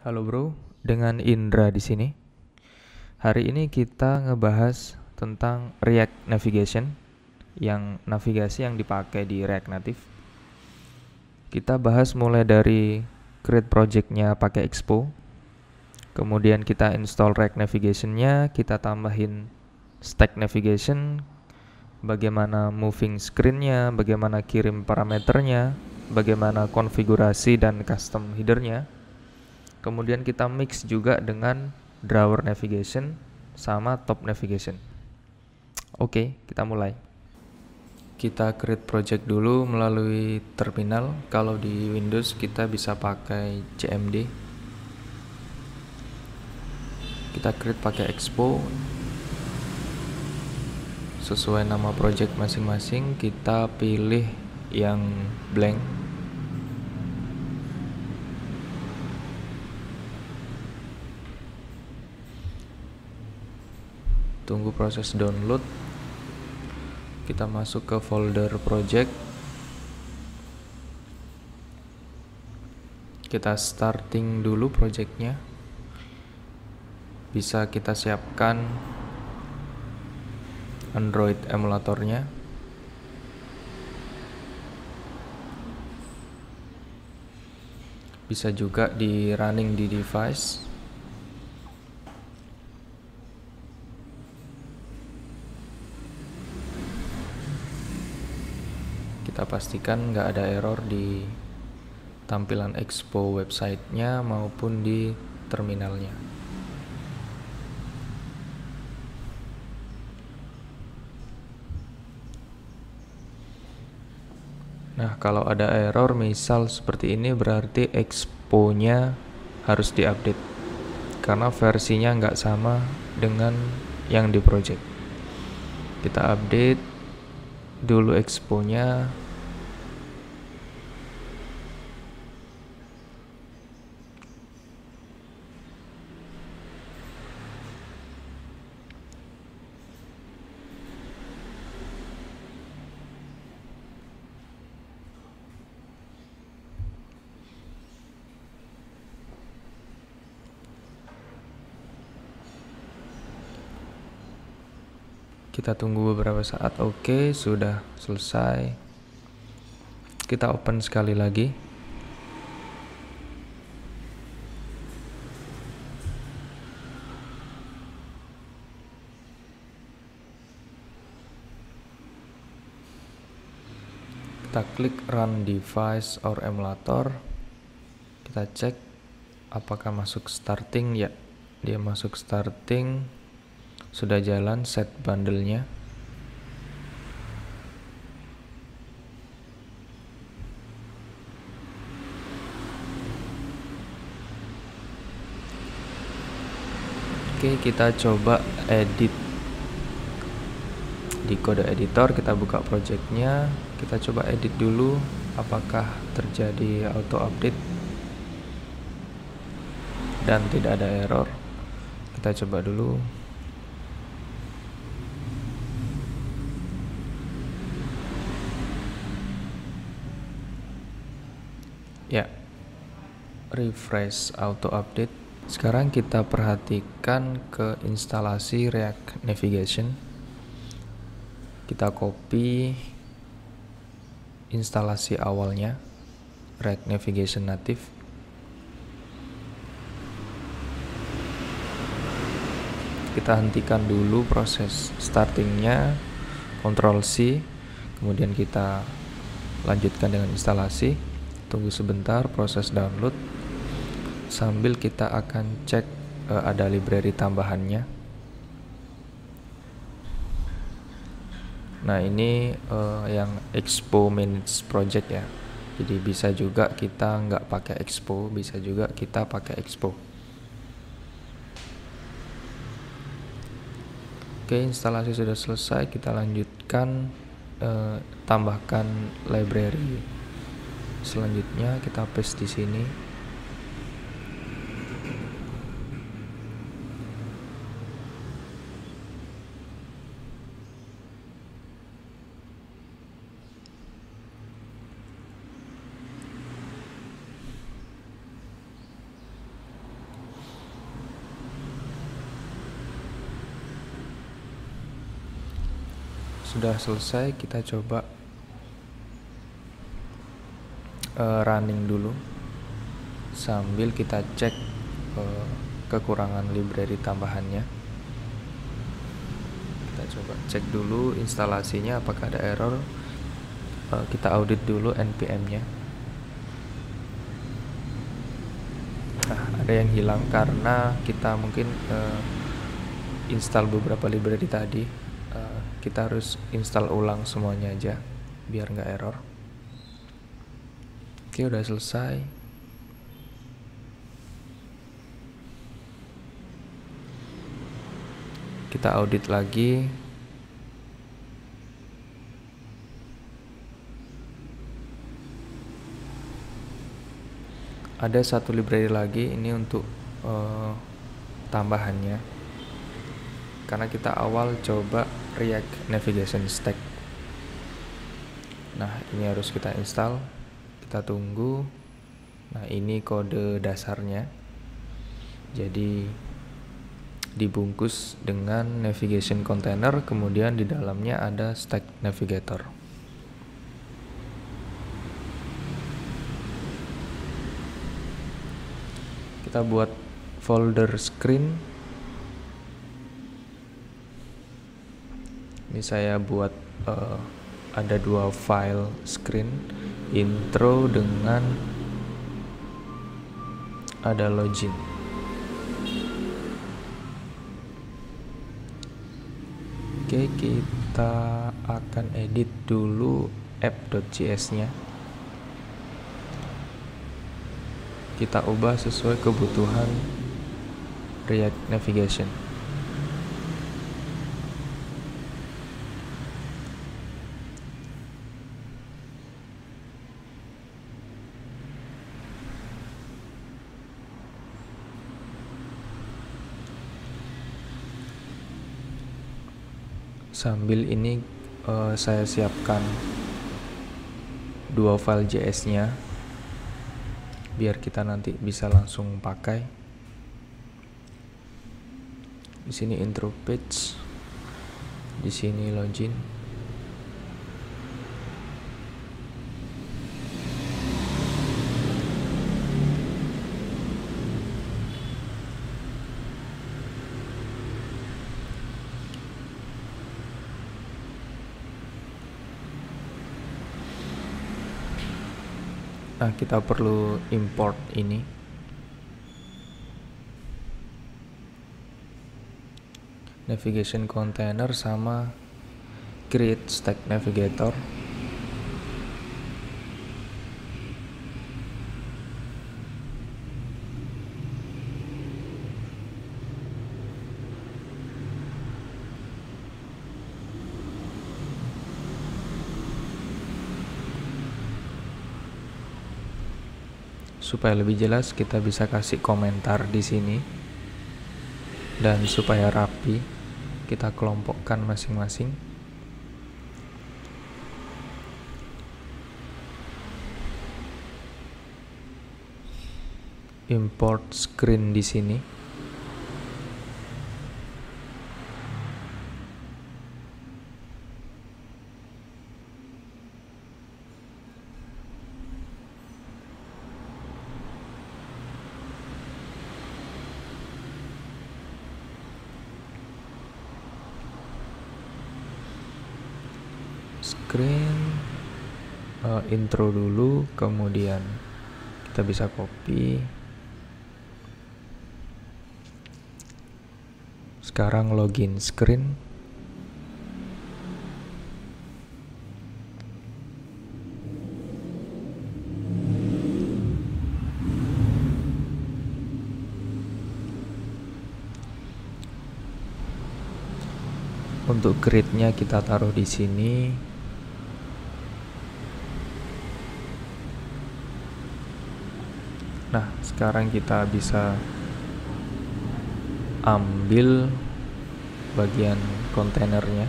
Halo bro, dengan Indra di sini. Hari ini kita ngebahas tentang React Navigation, yang navigasi yang dipakai di React Native. Kita bahas mulai dari create project-nya pakai Expo, kemudian kita install React Navigation-nya, kita tambahin stack navigation, bagaimana moving screen-nya, bagaimana kirim parameternya, bagaimana konfigurasi dan custom header-nya. Kemudian kita mix juga dengan drawer navigation sama top navigation. Oke, kita mulai. Kita create project dulu melalui terminal. Kalau di Windows kita bisa pakai CMD. Kita create pakai Expo. Sesuai nama project masing-masing, kita pilih yang blank. Tunggu proses download. Kita masuk ke folder project. Kita starting dulu projectnya. Bisa kita siapkan Android emulatornya. Bisa juga di running di device. Kita pastikan nggak ada error di tampilan Expo websitenya maupun di terminalnya. Nah, kalau ada error misal seperti ini, berarti Expo-nya harus diupdate karena versinya nggak sama dengan yang di project. Kita update dulu Expo-nya. Kita tunggu beberapa saat. Oke, sudah selesai. Kita open sekali lagi. Kita klik run device or emulator. Kita cek apakah masuk starting. Ya, dia masuk starting. Sudah jalan set bundle-nya. Oke, kita coba edit di kode editor. Kita buka projectnya, kita coba edit dulu apakah terjadi auto update dan tidak ada error. Kita coba dulu. Ya, refresh auto update. Sekarang kita perhatikan ke instalasi React Navigation. Kita copy instalasi awalnya, React Navigation native. Kita hentikan dulu proses startingnya, Ctrl C, kemudian kita lanjutkan dengan instalasi. Tunggu sebentar proses download, sambil kita akan cek ada library tambahannya. Nah, ini yang Expo Minutes Project ya. Jadi bisa juga kita nggak pakai Expo, bisa juga kita pakai Expo. Oke, instalasi sudah selesai. Kita lanjutkan, tambahkan library. Selanjutnya kita paste di sini. sudah selesai, kita coba running dulu sambil kita cek kekurangan library tambahannya. Kita coba cek dulu instalasinya apakah ada error. Kita audit dulu npm-nya. Nah, ada yang hilang karena kita mungkin install beberapa library tadi. Kita harus install ulang semuanya aja biar nggak error. Oke, udah selesai. Kita audit lagi. Ada satu library lagi, ini untuk tambahannya. Karena kita awal coba React Navigation Stack. Nah, ini harus kita install. Kita tunggu. Nah, ini kode dasarnya. Jadi dibungkus dengan navigation container, kemudian di dalamnya ada stack navigator. Kita buat folder screen. Ini saya buat ada 2 file screen, intro dengan ada login. Oke, kita akan edit dulu app.js-nya. Kita ubah sesuai kebutuhan React Navigation. Sambil ini saya siapkan 2 file JS-nya biar kita nanti bisa langsung pakai. Di sini intro page, di sini login. Nah, kita perlu import ini. Navigation container sama create stack navigator. Supaya lebih jelas kita bisa kasih komentar di sini, dan supaya rapi kita kelompokkan masing-masing. Import screen di sini. Screen intro dulu, kemudian kita bisa copy. Sekarang login screen. Untuk grid-nya kita taruh di sini. Nah, sekarang kita bisa ambil bagian kontainernya.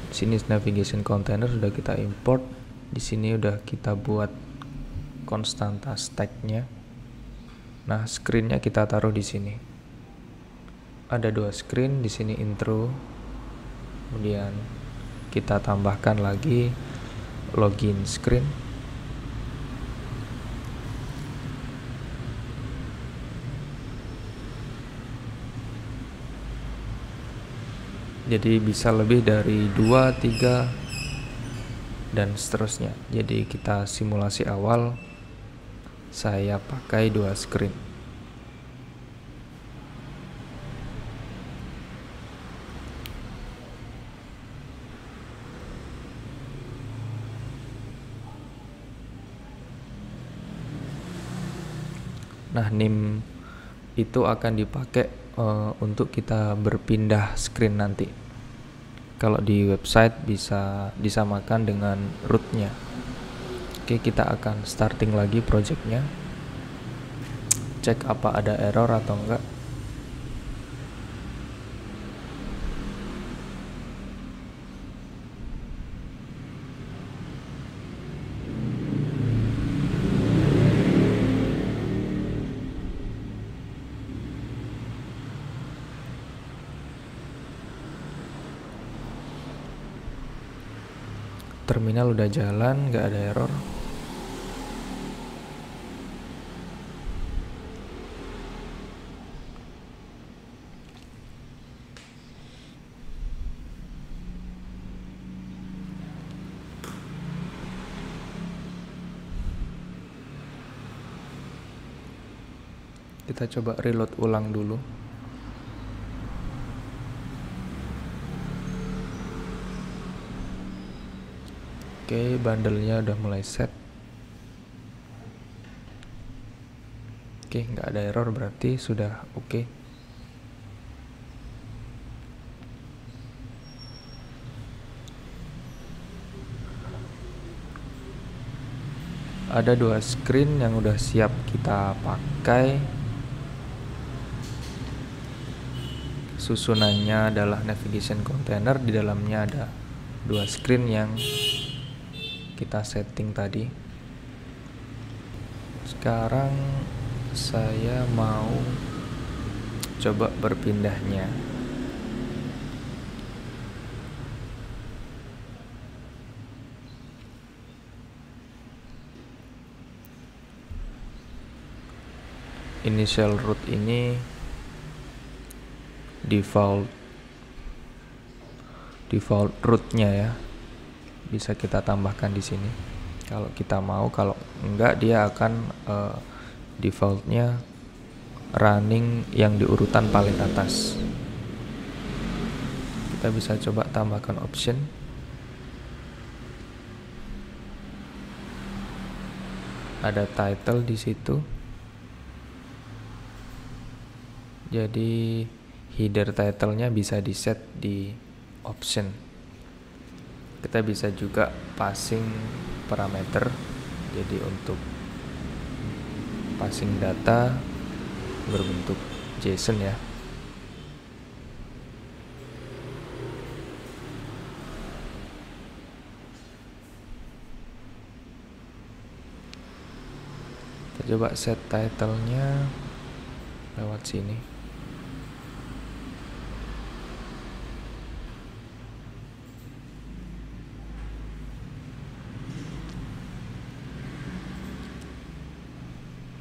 Di sini navigation container sudah kita import. Di sini udah kita buat konstanta stack-nya. Nah, screen-nya kita taruh di sini. ada 2 screen di sini, intro, kemudian kita tambahkan lagi login screen. Jadi bisa lebih dari 2, 3 dan seterusnya. Jadi kita simulasi awal saya pakai 2 screen. Nah, NIM itu akan dipakai untuk kita berpindah screen nanti. Kalau di website bisa disamakan dengan rootnya. Oke, kita akan starting lagi projectnya. Cek apa ada error atau enggak. Terminal udah jalan, nggak ada error. Kita coba reload ulang dulu. Oke, bandelnya udah mulai set. Oke, nggak ada error, berarti sudah oke. Ada 2 screen yang udah siap kita pakai. Susunannya adalah navigation container, di dalamnya ada 2 screen yang kita setting tadi. Sekarang saya mau coba berpindahnya. Initial root ini default rootnya ya, bisa kita tambahkan di sini kalau kita mau. Kalau enggak, dia akan defaultnya running yang di urutan paling atas. Kita bisa coba tambahkan option. Ada title di situ. Jadi header title-nya bisa di set di option. Kita bisa juga passing parameter. Jadi untuk passing data berbentuk JSON ya. Kita coba set title-nya lewat sini.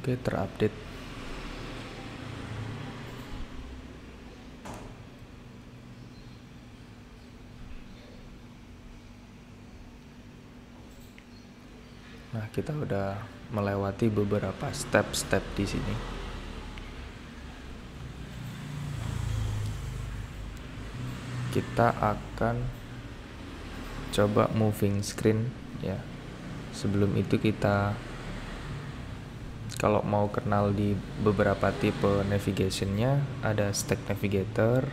Oke, terupdate. Nah, kita udah melewati beberapa step-step di sini. Kita akan coba moving screen ya. Sebelum itu kita kalau mau kenal di beberapa tipe navigationnya, ada stack navigator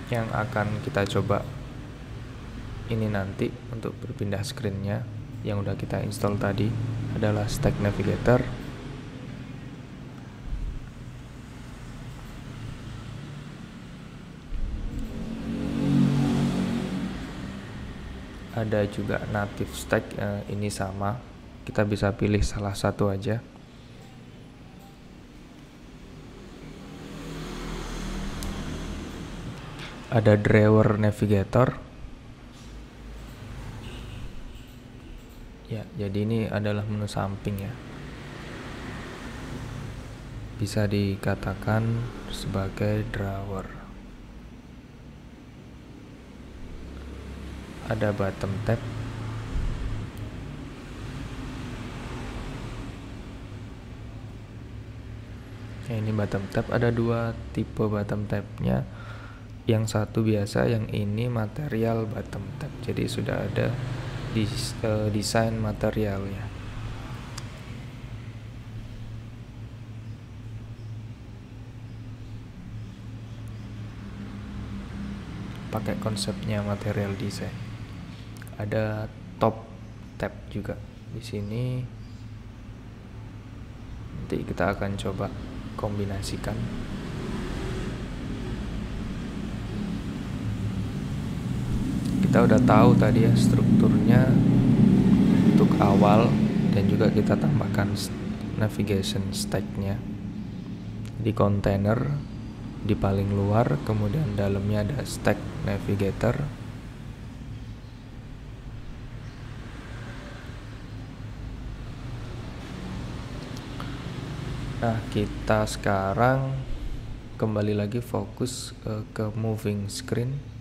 yang akan kita coba ini nanti untuk berpindah screennya. Yang udah kita install tadi adalah stack navigator. Ada juga native stack, ini sama. Kita bisa pilih salah satu aja. ada drawer navigator. Ya, jadi ini adalah menu samping ya. Bisa dikatakan sebagai drawer. Ada bottom tab. Ya, ini bottom tab, ada dua tipe bottom tabnya. Yang satu biasa, yang ini material bottom tab. Jadi sudah ada desain materialnya. Pakai konsepnya material design. Ada top tab juga di sini. Nanti kita akan coba kombinasikan. Kita udah tahu tadi ya strukturnya untuk awal, dan juga kita tambahkan navigation stack-nya di container di paling luar, kemudian dalamnya ada stack navigator. Nah, kita sekarang kembali lagi fokus ke moving screen.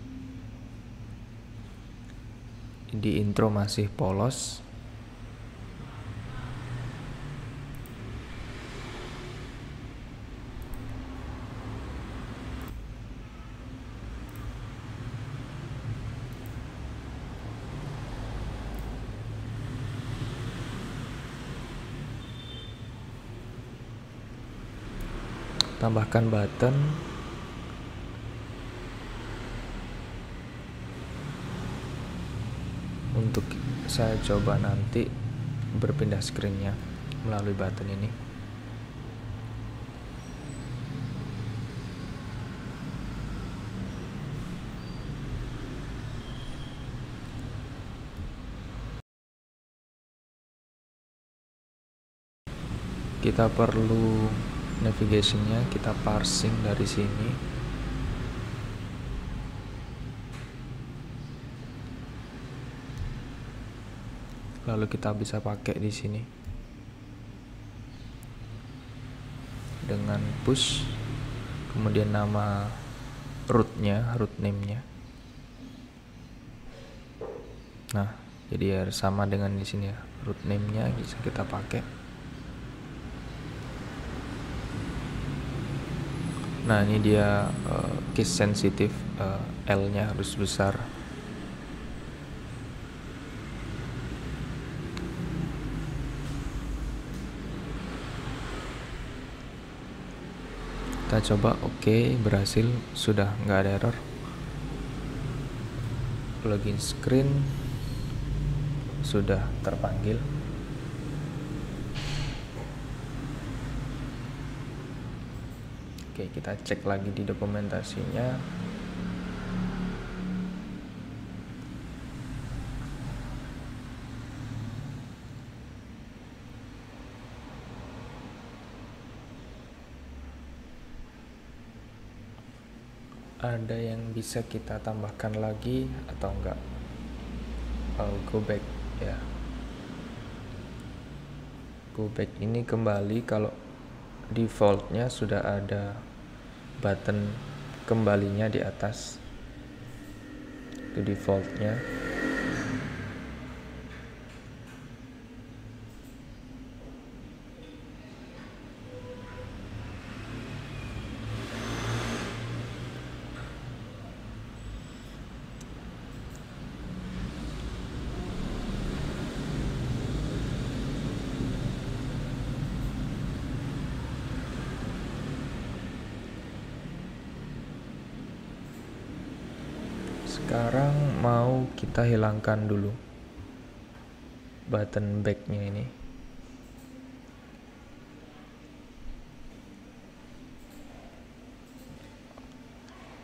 Di intro masih polos. Tambahkan button. Untuk saya coba nanti berpindah screen-nya melalui button ini. Kita perlu navigation-nya, kita parsing dari sini. Lalu kita bisa pakai di sini dengan push, kemudian nama root-nya, root name-nya. Nah, jadi ya sama dengan di sini ya, root name-nya bisa kita pakai. Nah, ini dia case sensitive, L-nya harus besar. Kita coba, oke, berhasil, sudah nggak ada error. Login screen sudah terpanggil. Oke, kita cek lagi di dokumentasinya. Ada yang bisa kita tambahkan lagi atau enggak? Go back ya. Go back ini kembali, kalau defaultnya sudah ada button kembalinya di atas, itu defaultnya. Sekarang mau kita hilangkan dulu button back-nya ini.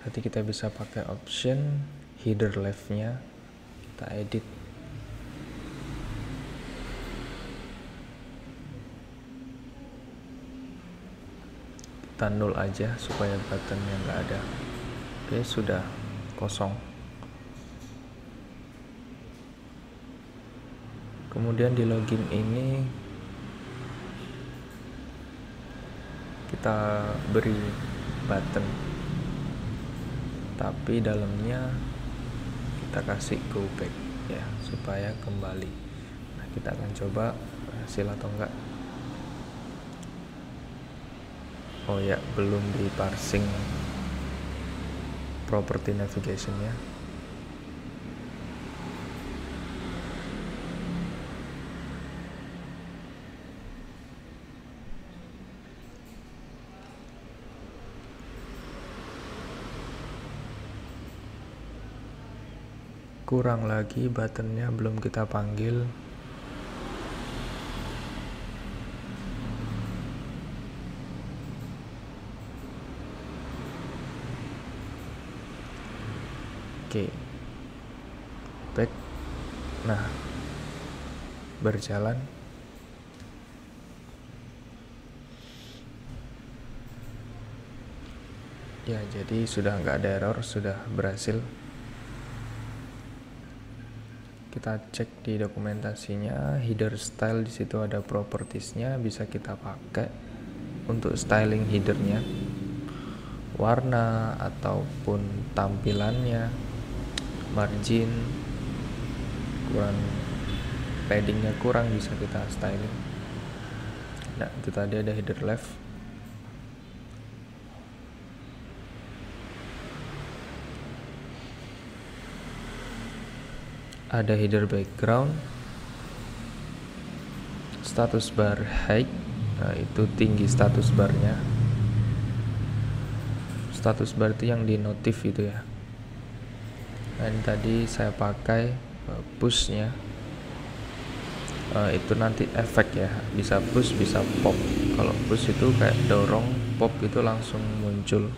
Nanti kita bisa pakai option header left-nya, kita edit. Kita nol aja supaya buttonnya nggak ada. Oke, sudah. kosong. Kemudian di login ini kita beri button, tapi dalamnya kita kasih go back ya, supaya kembali. Nah, kita akan coba berhasil atau enggak. Oh ya, belum di parsing property navigation nya. Kurang lagi buttonnya belum kita panggil. Oke, back. Nah, berjalan. Ya, jadi sudah nggak ada error, sudah berhasil. Kita cek di dokumentasinya, header style, di situ ada propertiesnya, bisa kita pakai untuk styling headernya, warna ataupun tampilannya, margin kurang, paddingnya kurang, bisa kita styling. Nah, itu tadi ada header left. Ada header background, status bar height, nah itu tinggi status barnya. Status bar itu yang di notif itu ya. Dan tadi saya pakai pushnya, itu nanti efek ya, bisa push bisa pop. Kalau push itu kayak dorong, pop itu langsung muncul.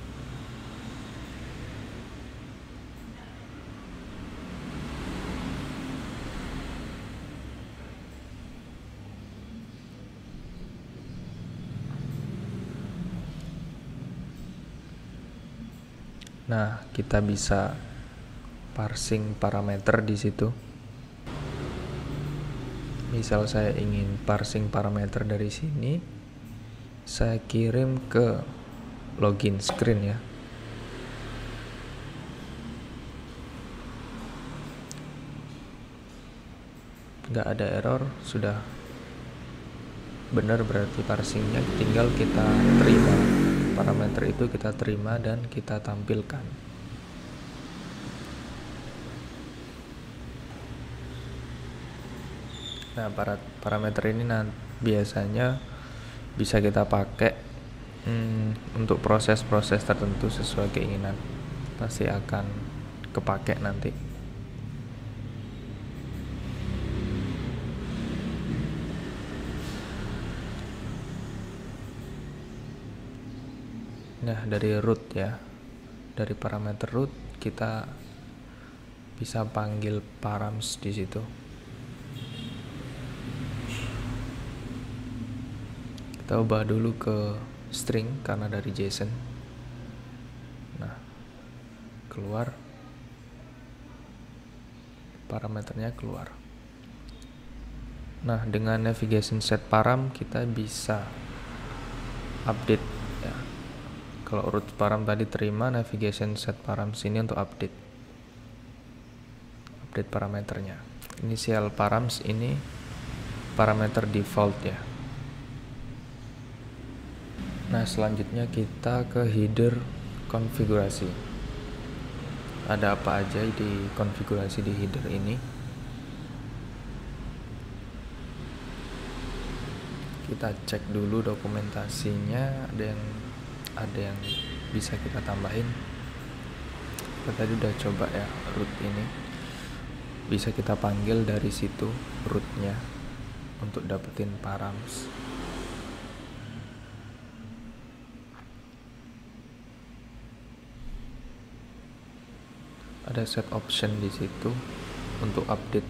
Nah, kita bisa parsing parameter di situ. Misal saya ingin parsing parameter dari sini, saya kirim ke login screen ya. Nggak ada error, sudah benar berarti parsingnya, tinggal kita terima. Parameter itu kita terima dan kita tampilkan. Nah, parameter ini biasanya bisa kita pakai untuk proses-proses tertentu sesuai keinginan. Pasti akan kepake nanti. Nah, dari root ya, dari parameter root kita bisa panggil params di situ. Kita ubah dulu ke string karena dari JSON. Nah, keluar, parameternya keluar. Nah, dengan navigation set param kita bisa update ya. Kalau root param tadi terima, navigation set param sini untuk update parameternya. Initial params ini parameter default ya. Nah, selanjutnya kita ke header konfigurasi. Ada apa aja di konfigurasi di header ini? Kita cek dulu dokumentasinya, ada yang bisa kita tambahin. Kita tadi udah coba ya, root ini bisa kita panggil dari situ rootnya untuk dapetin params. Ada set option di situ untuk update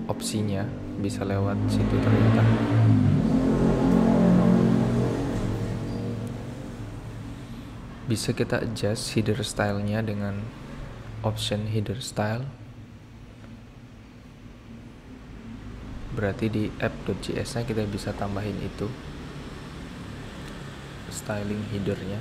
opsinya, bisa lewat situ ternyata. bisa kita adjust header stylenya dengan option header style. Berarti di app.js nya kita bisa tambahin itu styling headernya.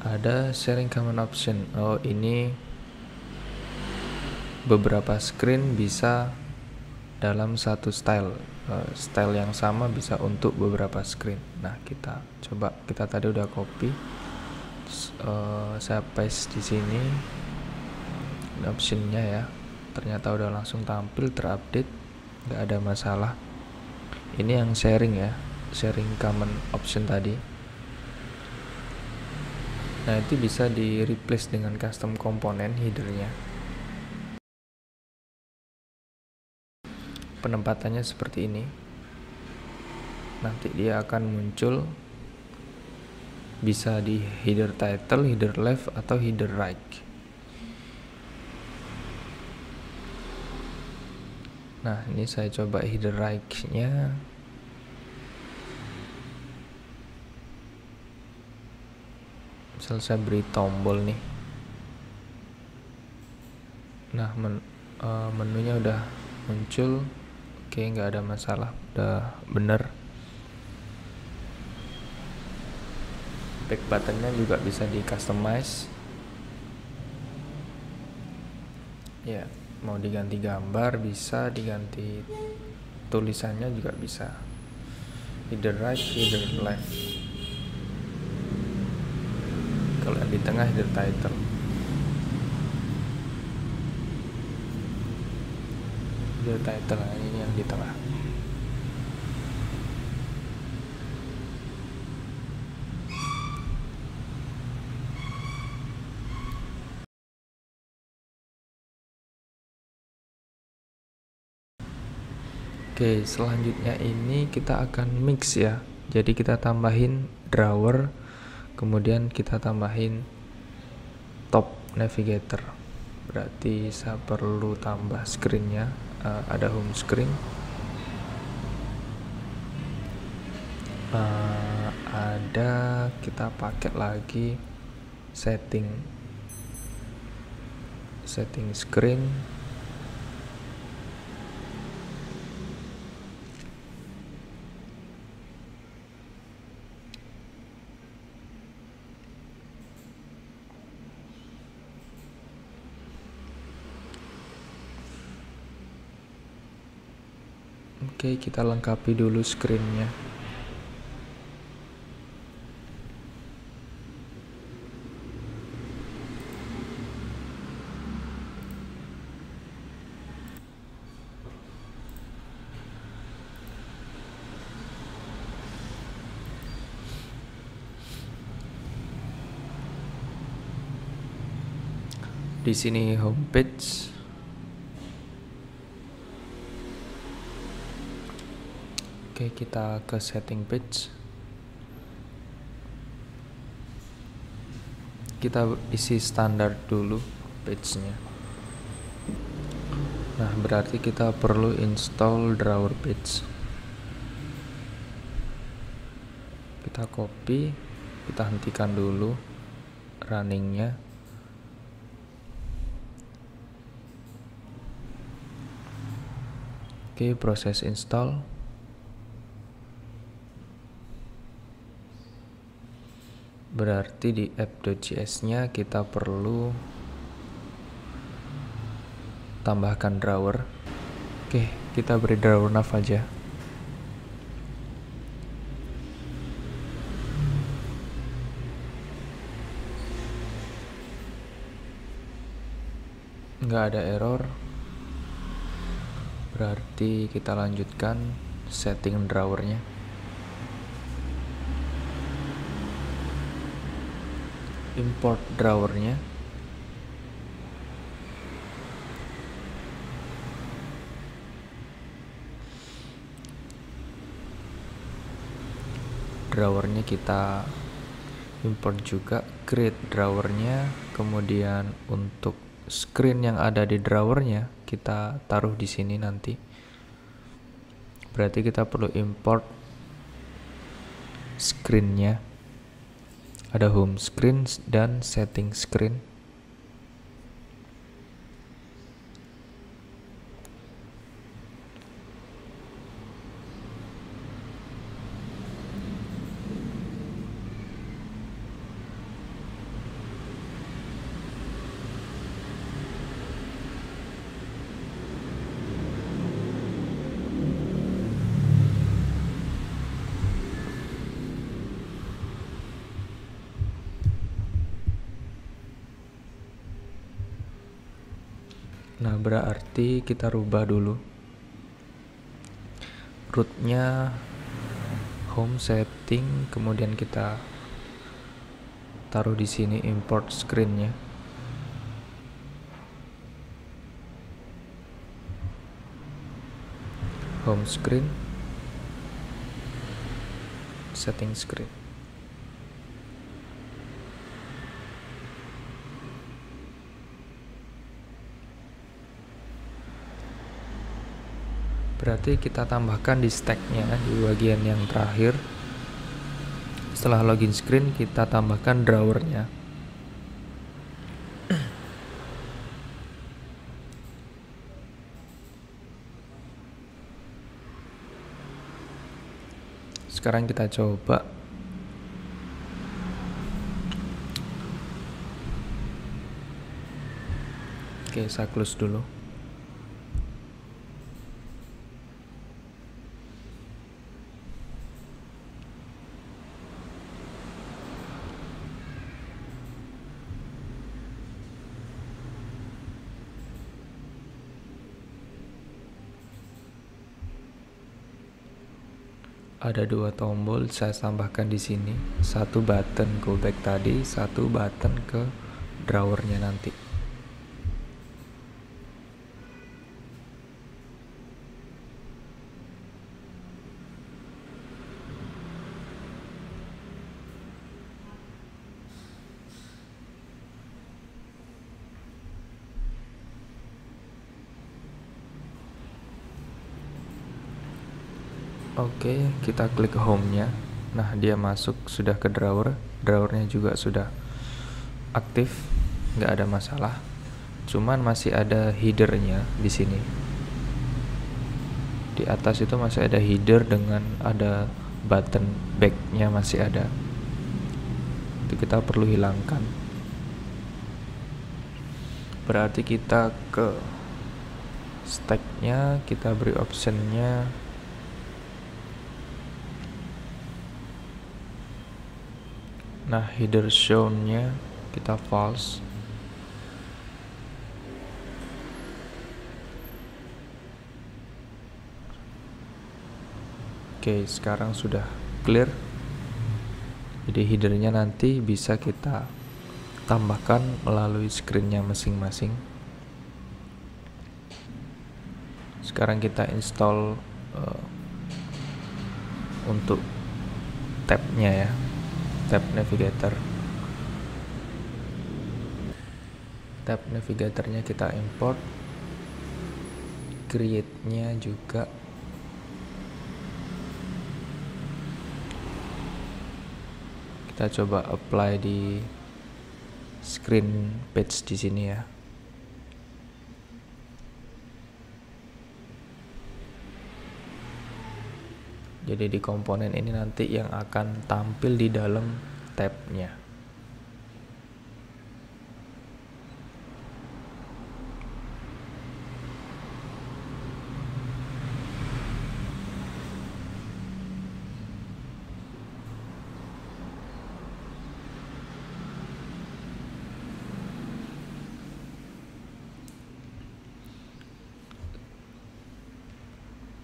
Ada sharing common option. Oh, ini beberapa screen bisa dalam satu style. Style yang sama bisa untuk beberapa screen. Nah, kita coba, kita tadi udah copy. Saya paste di sini. Ini optionnya ya. Ternyata udah langsung tampil, terupdate, nggak ada masalah. Ini yang sharing ya, sharing common option tadi. Nah, itu bisa di replace dengan custom komponen headernya. Penempatannya seperti ini. Nanti dia akan muncul bisa di header title, header left, atau header right. Nah, ini saya coba header right-nya. Misal saya beri tombol nih. Nah, menunya udah muncul. Oke, nggak ada masalah, udah bener. Back buttonnya juga bisa di customize. Ya, mau diganti gambar bisa, diganti tulisannya juga bisa. Header right, header left. Kalau yang di tengah header title. Header title ini yang di tengah. Oke, selanjutnya ini kita akan mix ya. Jadi kita tambahin drawer, kemudian kita tambahin top navigator. Berarti saya perlu tambah screennya. Ada home screen, ada, kita pakai lagi setting screen. Oke, kita lengkapi dulu screennya. Di sini homepage. Oke, kita ke setting page. Kita isi standar dulu page-nya. Nah, berarti kita perlu install drawer page. Kita copy, kita hentikan dulu runningnya. Oke, proses install. Berarti di app.js nya kita perlu tambahkan drawer. Oke, kita beri drawer nav aja. Nggak ada error. Berarti kita lanjutkan setting drawernya. Import drawernya. Drawernya kita import juga, create drawernya, kemudian untuk screen yang ada di drawernya kita taruh di sini nanti. Berarti kita perlu import screen-nya. Ada home screen dan setting screen. Nah, berarti kita rubah dulu rootnya home setting, kemudian kita taruh di sini import screen-nya. Home screen, setting screen. Berarti kita tambahkan di stack-nya di bagian yang terakhir. Setelah login screen, kita tambahkan drawer-nya. Sekarang kita coba. Oke, saya close dulu. Ada 2 tombol, saya tambahkan di sini. Satu button go back tadi, satu button ke drawernya nanti. Oke, kita klik home-nya. Nah, dia masuk sudah ke drawer. Drawernya juga sudah aktif, nggak ada masalah. Cuman masih ada header-nya di sini. Di atas itu masih ada header dengan ada button back-nya masih ada. Itu kita perlu hilangkan. Berarti kita ke stack-nya, kita beri option-nya nah, header shown-nya kita false. Oke, sekarang sudah clear. Jadi headernya nanti bisa kita tambahkan melalui screen-nya masing-masing. Sekarang kita install untuk tab-nya ya, tab navigator. Tab navigatornya kita import, create-nya juga. Kita coba apply di screen page di sini ya. Jadi di komponen ini nanti yang akan tampil di dalam tab-nya.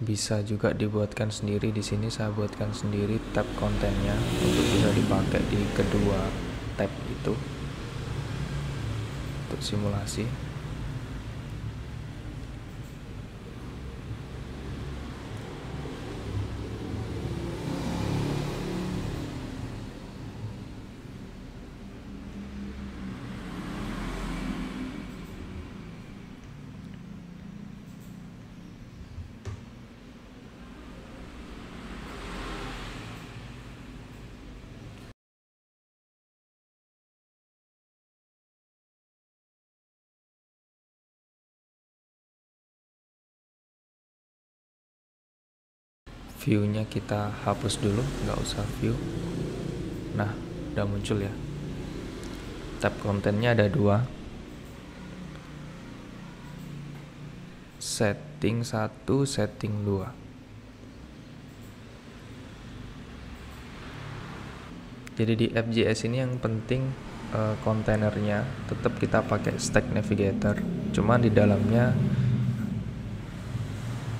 Bisa juga dibuatkan sendiri. Di sini saya buatkan sendiri tab kontennya untuk bisa dipakai di kedua tab itu untuk simulasi. view-nya kita hapus dulu, nggak usah view. Nah, udah muncul ya. Tab kontennya ada 2. Setting 1, setting 2. Jadi di FJS ini yang penting kontainernya tetap kita pakai Stack Navigator. Cuman di dalamnya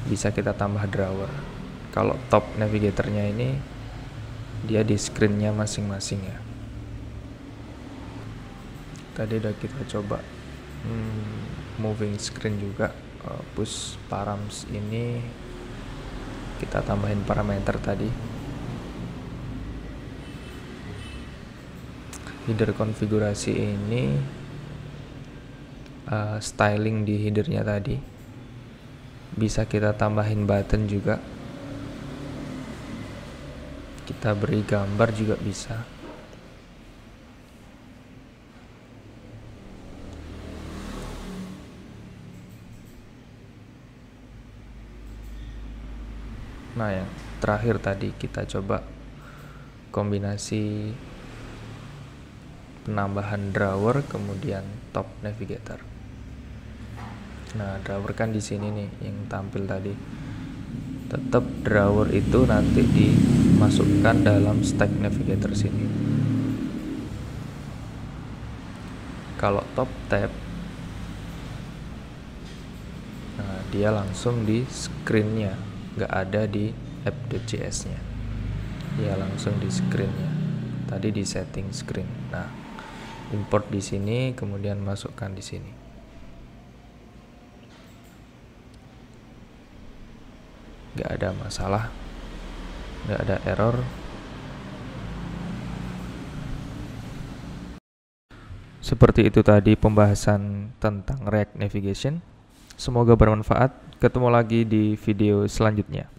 bisa kita tambah drawer. Kalau top navigatornya ini dia di screen-nya masing-masing ya. Tadi udah kita coba moving screen juga. Push params ini kita tambahin parameter tadi. Header konfigurasi ini styling di headernya tadi bisa kita tambahin button juga, kita beri gambar juga bisa. Nah, yang terakhir tadi kita coba kombinasi penambahan drawer kemudian top navigator. Nah, drawer kan di sini nih yang tampil tadi. Tetap drawer itu nanti dimasukkan dalam Stack Navigator sini. Kalau top tab, nah dia langsung di screen-nya, nggak ada di app.js-nya. Dia langsung di screen-nya. Tadi di setting screen. Nah, import di sini, kemudian masukkan di sini. Nggak ada masalah, nggak ada error. Seperti itu tadi pembahasan tentang React Navigation. Semoga bermanfaat. Ketemu lagi di video selanjutnya.